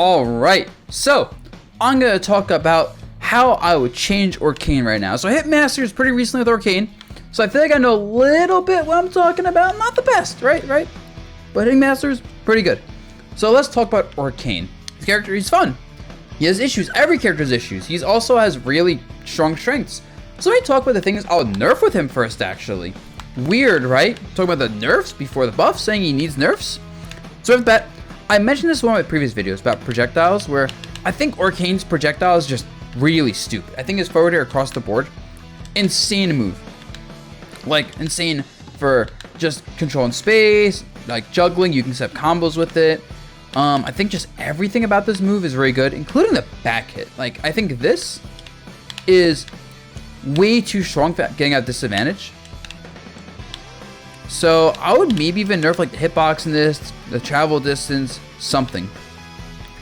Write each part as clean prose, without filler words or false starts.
Alright, so I'm going to talk about how I would change ORCANE right now. So I hit Masters pretty recently with ORCANE, so I feel like I know a little bit what I'm talking about. Not the best, right? But hitting Masters, pretty good. So let's talk about ORCANE. This character, he's fun. He has issues. Every character has issues. He also has really strong strengths. So let me talk about the things I'll nerf with him first, actually. Weird, right? Talking about the nerfs before the buff, saying he needs nerfs. So with that, I mentioned this in one of my previous videos about projectiles, where I think ORCANE's projectile is just really stupid. I think his forward air across the board, insane move. Like, insane for just controlling space, like juggling, you can set combos with it. I think just everything about this move is very good, including the back hit. Like, I think this is way too strong for getting at disadvantage. So I would maybe even nerf like the hitbox in this, the travel distance, something.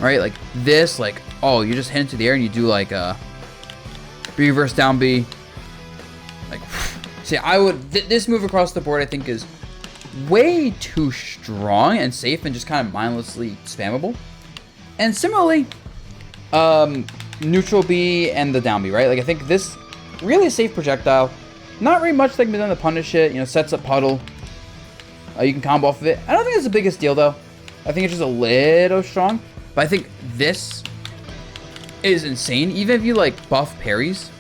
Right? Like this, like, oh, you just hit into the air and you do like a B reverse down B. Like, see, I would, this move across the board I think is way too strong and safe and just kind of mindlessly spammable. And similarly, neutral B and the down B, right? Like I think this really safe projectile, not very much that can be done to punish it, you know, sets up puddle. You can combo off of it. I don't think it's the biggest deal though. I think it's just a little strong. But I think this is insane. Even if you like buff parries,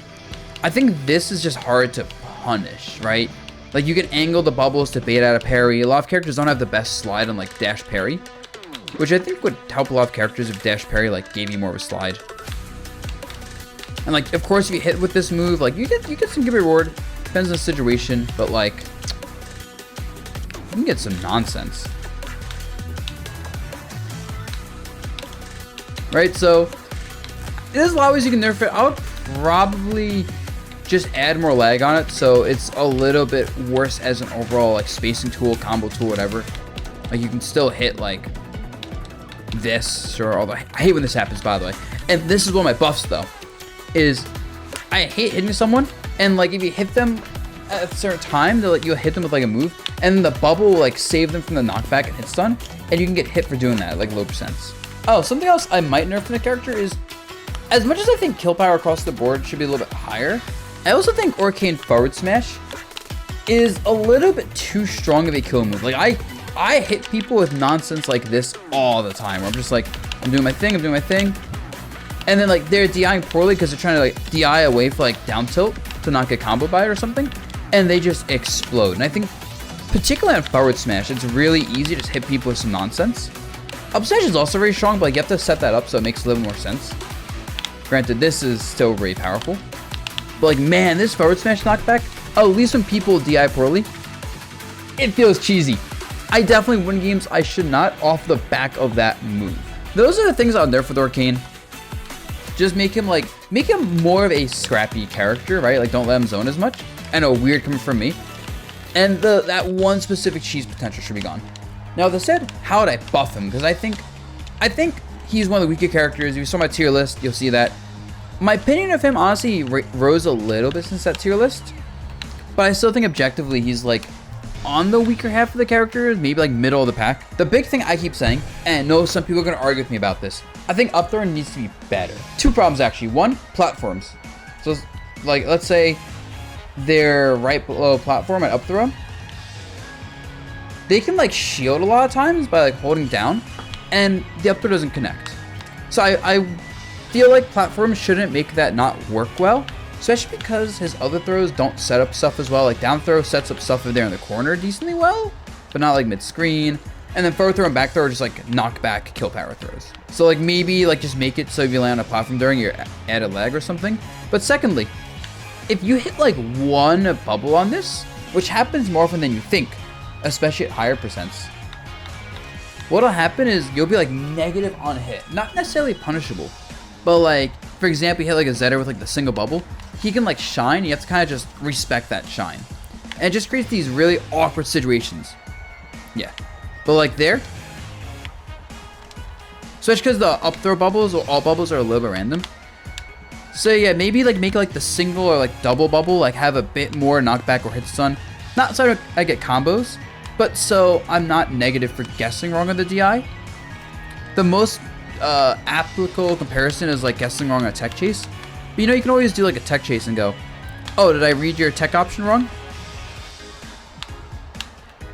I think this is just hard to punish, right? Like you can angle the bubbles to bait out a parry. A lot of characters don't have the best slide on like dash parry, which I think would help a lot of characters if dash parry like gave you more of a slide. And like, of course, if you hit with this move, like you get some good reward. Depends on the situation, but like you can get some nonsense. Right, so there's a lot of ways you can nerf it. I would probably just add more lag on it, so it's a little bit worse as an overall like spacing tool, combo tool, whatever. Like you can still hit like this, sure. Although I hate when this happens, by the way. And this is one of my buffs though, is I hate hitting someone, and like if you hit them at a certain time, they'll let you hit them with like a move, and the bubble will like save them from the knockback and hit stun, and you can get hit for doing that, like low percents. Oh, something else I might nerf in the character is, as much as I think kill power across the board should be a little bit higher, I also think ORCANE forward smash is a little bit too strong of a kill move. Like I hit people with nonsense like this all the time, where I'm just like, I'm doing my thing, and then like they're DIing poorly because they're trying to like DI away for like down tilt to not get comboed by it or something, and they just explode. And I think particularly on forward smash, it's really easy to just hit people with some nonsense. Up smash is also very strong, but like you have to set that up so it makes a little more sense. Granted, this is still very powerful, but like, man, this forward smash knockback, at least when people DI poorly, it feels cheesy. I definitely win games I should not off the back of that move. Those are the things out there for the ORCANE. Just make him more of a scrappy character, right? Like don't let him zone as much. I know, weird coming from me. And that one specific cheese potential should be gone. Now, with that said, how would I buff him? Because I think he's one of the weaker characters. If you saw my tier list, you'll see that. My opinion of him, honestly, rose a little bit since that tier list. But I still think objectively he's like on the weaker half of the characters, maybe like middle of the pack. The big thing I keep saying, and I know some people are going to argue with me about this, I think up throw needs to be better. Two problems actually. One, platforms. So like, let's say they're right below platform at up throw. They can like shield a lot of times by like holding down, and the up throw doesn't connect. So I feel like platforms shouldn't make that not work well, especially because his other throws don't set up stuff as well. Like down throw sets up stuff if they're in the corner decently well, but not like mid screen. And then forward throw and back throw are just like knock back kill power throws. So like maybe like just make it so if you land on a platform during your added lag or something. But secondly, if you hit like one bubble on this, which happens more often than you think, especially at higher percents, what'll happen is you'll be like negative on hit. Not necessarily punishable, but like, for example, you hit like a Zetter with like the single bubble, he can like shine, you have to kind of just respect that shine. And it just creates these really awkward situations. Yeah. But like there, especially because the up throw bubbles or all bubbles are a little bit random. So yeah, maybe like make like the single or like double bubble, like have a bit more knockback or hit stun. Not so I get combos, but so I'm not negative for guessing wrong on the DI. The most applicable comparison is like guessing wrong on a tech chase. But you know, you can always do like a tech chase and go, oh, did I read your tech option wrong?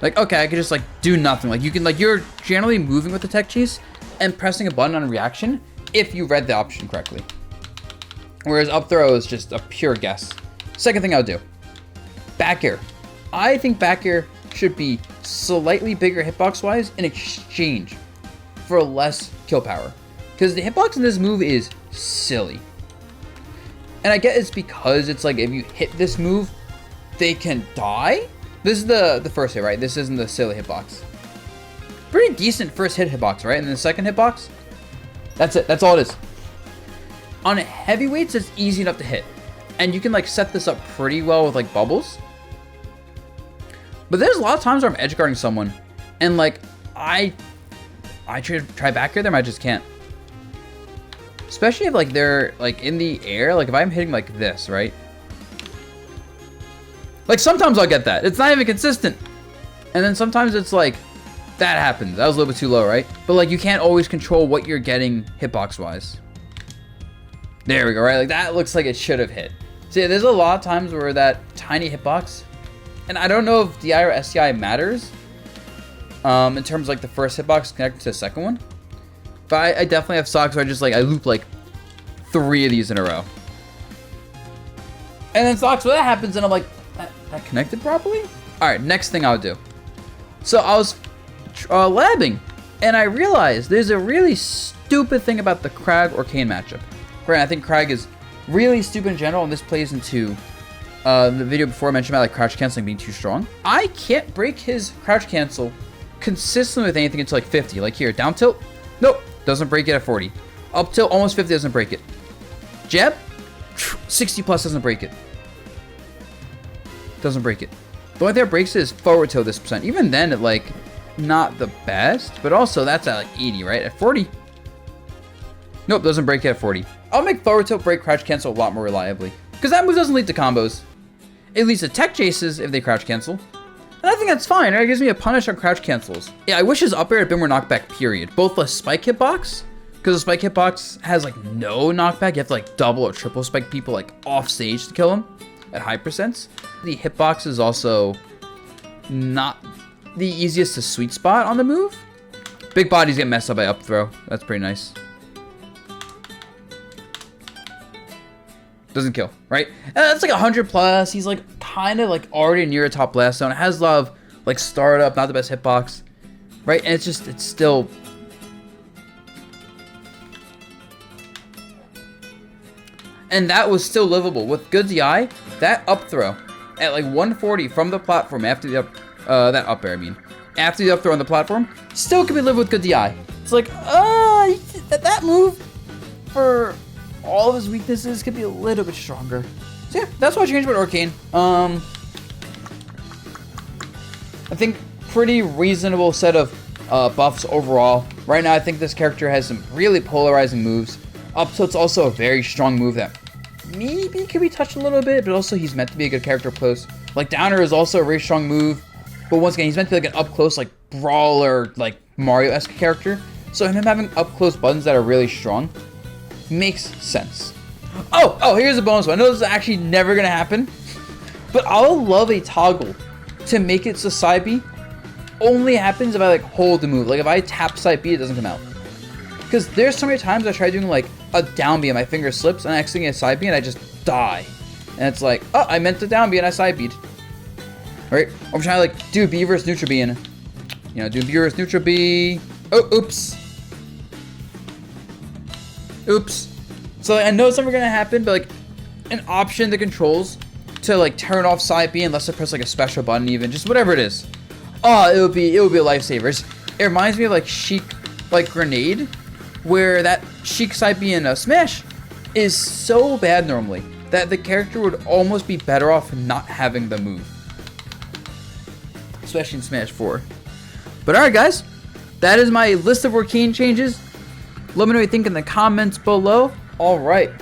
Like, okay, I could just like do nothing. Like you can, like you're generally moving with the tech chase and pressing a button on reaction if you read the option correctly. Whereas up throw is just a pure guess. Second thing I would do, back air. I think back air should be slightly bigger hitbox wise in exchange for less kill power. Because the hitbox in this move is silly. And I get it's because it's like if you hit this move, they can die. This is the first hit, right? This isn't the silly hitbox. Pretty decent first hitbox, right? And then the second hitbox, that's it. That's all it is. On heavyweights, it's easy enough to hit. And you can like set this up pretty well with like bubbles. But there's a lot of times where I'm edge guarding someone and like I try back air them, I just can't. Especially if like they're like in the air, like if I'm hitting like this, right? Like sometimes I'll get that. It's not even consistent. And then sometimes it's like that happens. That was a little bit too low, right? But like you can't always control what you're getting hitbox wise. There we go, right? Like that looks like it should have hit. See, there's a lot of times where that tiny hitbox, and I don't know if DI or SDI matters in terms of like the first hitbox connected to the second one. But I definitely have stocks where I loop like 3 of these in a row. And then stocks where that happens and I'm like, that connected properly? All right, next thing I'll do. So I was labbing and I realized there's a really stupid thing about the Krag ORCANE matchup. Granted, I think Krag is really stupid in general, and this plays into the video before I mentioned about like crouch canceling being too strong. I can't break his crouch cancel consistently with anything until like 50. Like here, down tilt, nope, doesn't break it at 40. Up tilt, almost 50, doesn't break it. Jab, 60 plus doesn't break it. Doesn't break it. The only thing that breaks it is forward tilt this percent. Even then, it like not the best, but also that's at like 80, right? At 40, nope, doesn't break it at 40. I'll make forward tilt break crouch cancel a lot more reliably because that move doesn't lead to combos. It leads to tech chases if they crouch cancel. And I think that's fine, right? It gives me a punish on crouch cancels. Yeah, I wish his up air had been more knockback, period. Both the spike hitbox, because the spike hitbox has like no knockback. You have to like double or triple spike people like off stage to kill them at high percents. The hitbox is also not the easiest to sweet spot on the move. Big bodies get messed up by up throw. That's pretty nice. Doesn't kill, right? And that's like 100 plus. He's like kind of like already near a top blast zone. It has a lot of like startup, not the best hitbox, right? And it's just, it's still. And that was still livable. With good DI, that up throw at like 140 from the platform after the up, that up air, I mean. After the up throw on the platform, still can be lived with good DI. It's like, that move for all of his weaknesses could be a little bit stronger. So yeah, that's what I changed about ORCANE. I think pretty reasonable set of buffs overall. Right now, I think this character has some really polarizing moves. Up tilt's also a very strong move that maybe could be touched a little bit, but also he's meant to be a good character up close. Like downer is also a very strong move, but once again, he's meant to be like an up close, like brawler, like Mario-esque character. So him having up close buttons that are really strong makes sense. Oh, here's a bonus one. I know this is actually never gonna happen, but I'll love a toggle to make it so side B only happens if I like hold the move. Like if I tap side B, it doesn't come out. Because there's so many times I try doing like a down B and my finger slips and I accidentally get a side B and I just die. And it's like, oh, I meant to down B and I side B'd. Right? I'm trying to like do B versus neutral B and, you know, do B versus neutral B. Oh, oops. Oops. So like, I know it's never gonna happen, but like an option that controls to like turn off side B unless I press like a special button, even just whatever it is. Oh, it would be a lifesaver. It reminds me of like Sheik, like Grenade, where that Sheik side B in a Smash is so bad normally that the character would almost be better off not having the move, especially in Smash 4. But alright guys, that is my list of ORCANE changes. Let me know what you think in the comments below. Alright,